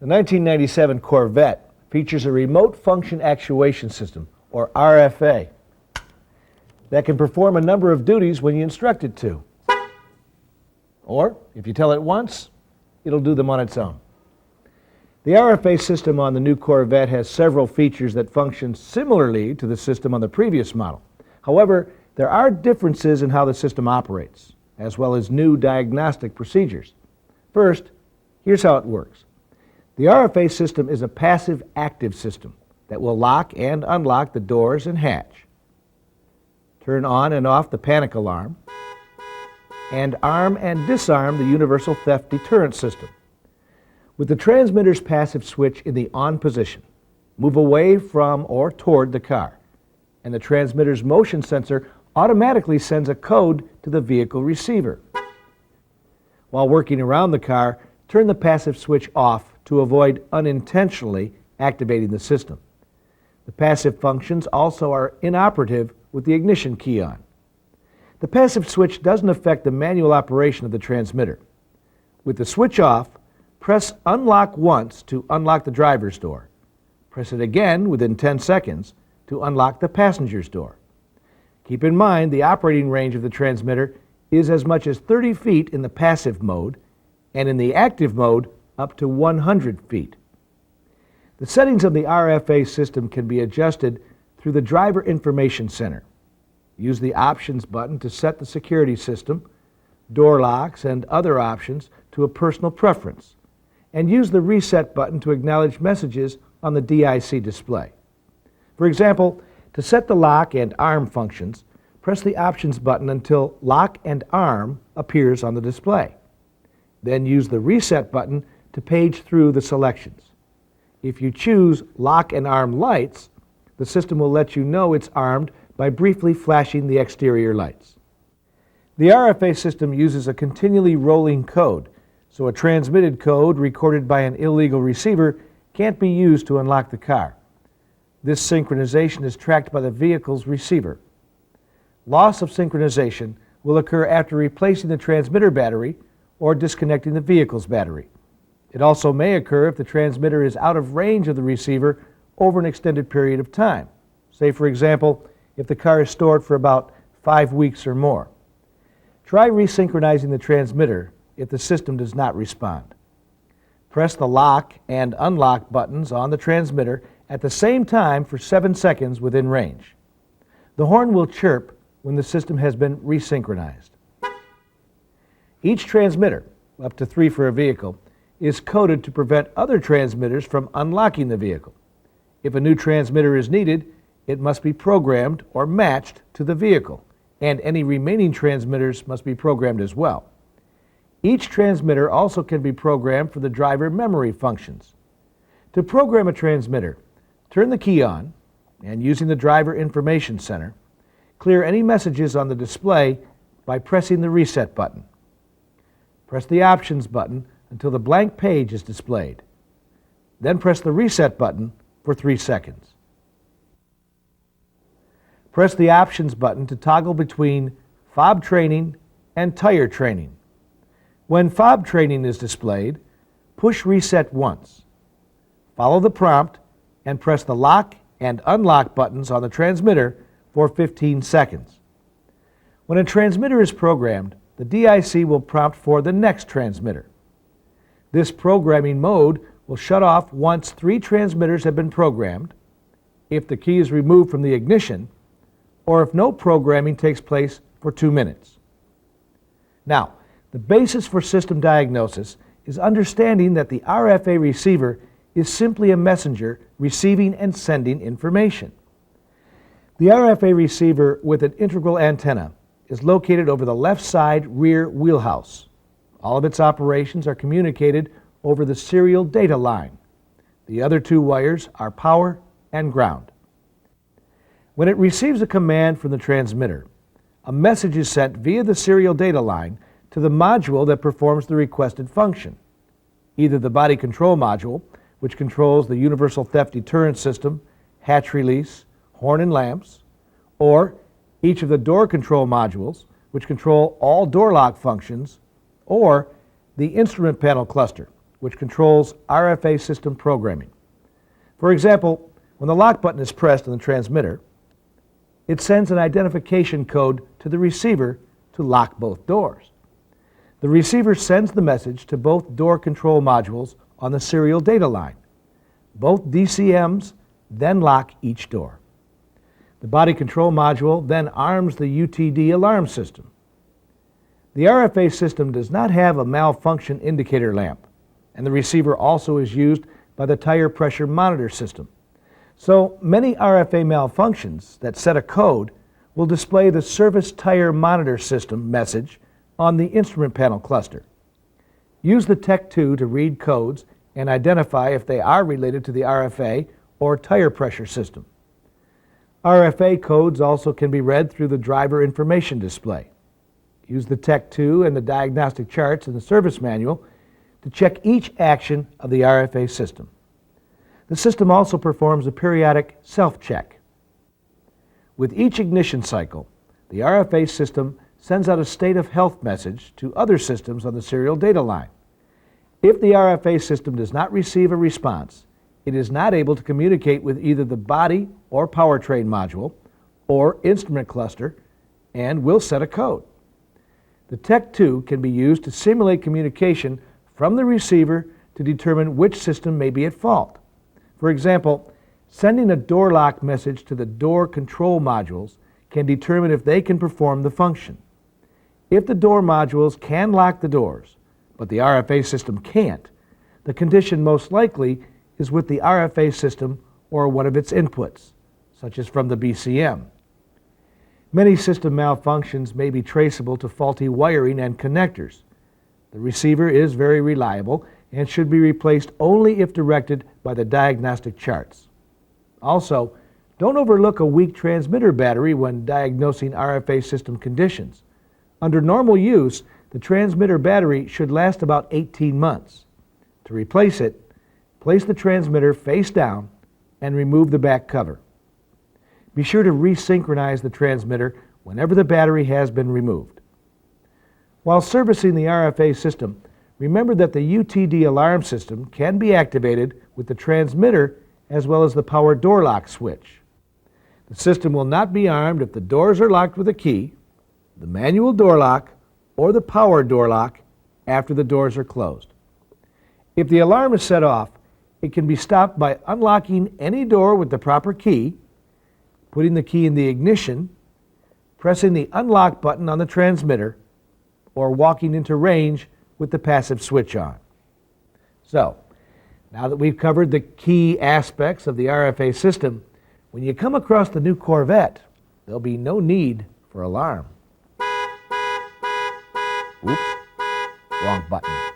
The 1997 Corvette features a remote function actuation system, or RFA, that can perform a number of duties when you instruct it to. Or, if you tell it once, it'll do them on its own. The RFA system on the new Corvette has several features that function similarly to the system on the previous model. However, there are differences in how the system operates, as well as new diagnostic procedures. First, here's how it works. The RFA system is a passive-active system that will lock and unlock the doors and hatch, turn on and off the panic alarm, and arm and disarm the universal theft deterrent system. With the transmitter's passive switch in the on position, move away from or toward the car, and the transmitter's motion sensor automatically sends a code to the vehicle receiver. While working around the car, turn the passive switch off to avoid unintentionally activating the system. The passive functions also are inoperative with the ignition key on. The passive switch doesn't affect the manual operation of the transmitter. With the switch off, press unlock once to unlock the driver's door. Press it again within 10 seconds to unlock the passenger's door. Keep in mind the operating range of the transmitter is as much as 30 feet in the passive mode, and in the active mode up to 100 feet. The settings of the RFA system can be adjusted through the Driver Information Center. Use the Options button to set the security system, door locks, and other options to a personal preference, and use the Reset button to acknowledge messages on the DIC display. For example, to set the lock and arm functions, press the Options button until Lock and Arm appears on the display. Then use the Reset button to page through the selections. If you choose Lock and Arm Lights, the system will let you know it's armed by briefly flashing the exterior lights. The RFA system uses a continually rolling code, so a transmitted code recorded by an illegal receiver can't be used to unlock the car. This synchronization is tracked by the vehicle's receiver. Loss of synchronization will occur after replacing the transmitter battery or disconnecting the vehicle's battery. It also may occur if the transmitter is out of range of the receiver over an extended period of time. Say, for example, if the car is stored for about 5 weeks or more. Try resynchronizing the transmitter if the system does not respond. Press the lock and unlock buttons on the transmitter at the same time for 7 seconds within range. The horn will chirp when the system has been resynchronized. Each transmitter, up to 3 for a vehicle, is coded to prevent other transmitters from unlocking the vehicle. If a new transmitter is needed, it must be programmed or matched to the vehicle, and any remaining transmitters must be programmed as well. Each transmitter also can be programmed for the driver memory functions. To program a transmitter, turn the key on, and using the Driver Information Center, clear any messages on the display by pressing the Reset button. Press the Options button until the blank page is displayed. Then press the Reset button for 3 seconds. Press the Options button to toggle between fob training and tire training. When fob training is displayed, push Reset once. Follow the prompt and press the lock and unlock buttons on the transmitter for 15 seconds. When a transmitter is programmed, the DIC will prompt for the next transmitter. This programming mode will shut off once 3 transmitters have been programmed, if the key is removed from the ignition, or if no programming takes place for 2 minutes. Now, the basis for system diagnosis is understanding that the RFA receiver is simply a messenger receiving and sending information. The RFA receiver with an integral antenna is located over the left side rear wheelhouse. All of its operations are communicated over the serial data line. The other two wires are power and ground. When it receives a command from the transmitter, a message is sent via the serial data line to the module that performs the requested function, either the body control module, which controls the universal theft deterrent system, hatch release, horn and lamps, or each of the door control modules, which control all door lock functions, or the instrument panel cluster, which controls RFA system programming. For example, when the lock button is pressed on the transmitter, it sends an identification code to the receiver to lock both doors. The receiver sends the message to both door control modules on the serial data line. Both DCMs then lock each door. The body control module then arms the UTD alarm system. The RFA system does not have a malfunction indicator lamp, and the receiver also is used by the tire pressure monitor system. So many RFA malfunctions that set a code will display the service tire monitor system message on the instrument panel cluster. Use the Tech2 to read codes and identify if they are related to the RFA or tire pressure system. RFA codes also can be read through the driver information display. Use the Tech2 and the diagnostic charts in the service manual to check each action of the RFA system. The system also performs a periodic self-check. With each ignition cycle, the RFA system sends out a state of health message to other systems on the serial data line. If the RFA system does not receive a response, it is not able to communicate with either the body or powertrain module or instrument cluster and will set a code. The Tech2 can be used to simulate communication from the receiver to determine which system may be at fault. For example, sending a door lock message to the door control modules can determine if they can perform the function. If the door modules can lock the doors, but the RFA system can't, the condition most likely is with the RFA system or one of its inputs, such as from the BCM. Many system malfunctions may be traceable to faulty wiring and connectors. The receiver is very reliable and should be replaced only if directed by the diagnostic charts. Also, don't overlook a weak transmitter battery when diagnosing RFA system conditions. Under normal use, the transmitter battery should last about 18 months. To replace it, place the transmitter face down and remove the back cover. Be sure to resynchronize the transmitter whenever the battery has been removed. While servicing the RFA system, remember that the UTD alarm system can be activated with the transmitter as well as the power door lock switch. The system will not be armed if the doors are locked with a key, the manual door lock, or the power door lock after the doors are closed. If the alarm is set off, it can be stopped by unlocking any door with the proper key, putting the key in the ignition, pressing the unlock button on the transmitter, or walking into range with the passive switch on. So, now that we've covered the key aspects of the RFA system, when you come across the new Corvette, there'll be no need for alarm. Oops, wrong button.